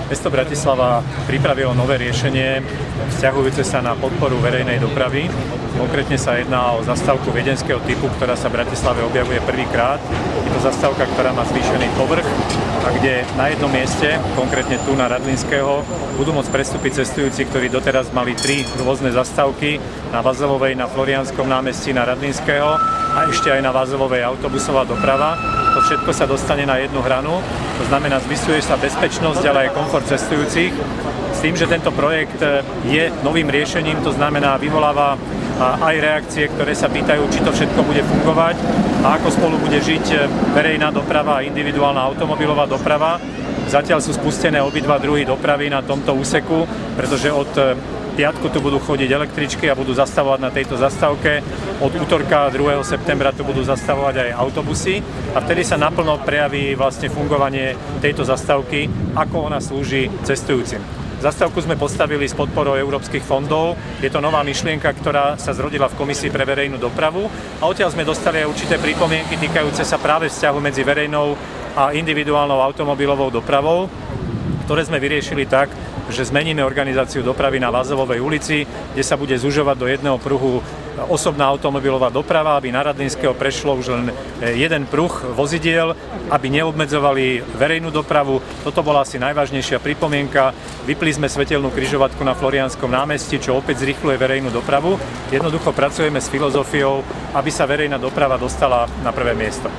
Mesto Bratislava pripravilo nové riešenie vzťahujúce sa na podporu verejnej dopravy. Konkrétne sa jedná o zastávku viedenského typu, ktorá sa v Bratislave objavuje prvýkrát. Je to zastávka, ktorá má zvýšený povrch a kde na jednom mieste, konkrétne tu na Radlinského, budú môcť prestúpiť cestujúci, ktorí doteraz mali 3 rôzne zastávky na Vazelovej, na Florianskom námestí, na Radlinského a ešte aj na Vazelovej autobusová doprava. To všetko sa dostane na jednu hranu, to znamená, zvyšuje sa bezpečnosť, ale aj komfort cestujúcich. S tým, že tento projekt je novým riešením, to znamená, vyvoláva aj reakcie, ktoré sa pýtajú, či to všetko bude fungovať a ako spolu bude žiť verejná doprava a individuálna automobilová doprava. Zatiaľ sú spustené obidva druhy dopravy na tomto úseku, pretože od piatku tu budú chodiť električky a budú zastavovať na tejto zastávke. Od útorka 2. septembra tu budú zastavovať aj autobusy a vtedy sa naplno prejaví vlastne fungovanie tejto zastávky, ako ona slúži cestujúcim. Zastávku sme postavili s podporou európskych fondov. Je to nová myšlienka, ktorá sa zrodila v Komisii pre verejnú dopravu a odtiaľ sme dostali aj určité pripomienky týkajúce sa práve vzťahu medzi verejnou a individuálnou automobilovou dopravou, ktoré sme vyriešili tak, že zmeníme organizáciu dopravy na Vazelovej ulici, kde sa bude zužovať do jedného pruhu osobná automobilová doprava, aby na Radlinského prešlo už len jeden pruh vozidiel, aby neobmedzovali verejnú dopravu. Toto bola asi najvážnejšia pripomienka. Vypli sme svetelnú križovatku na Florianskom námestí, čo opäť zrýchľuje verejnú dopravu. Jednoducho pracujeme s filozofiou, aby sa verejná doprava dostala na prvé miesto.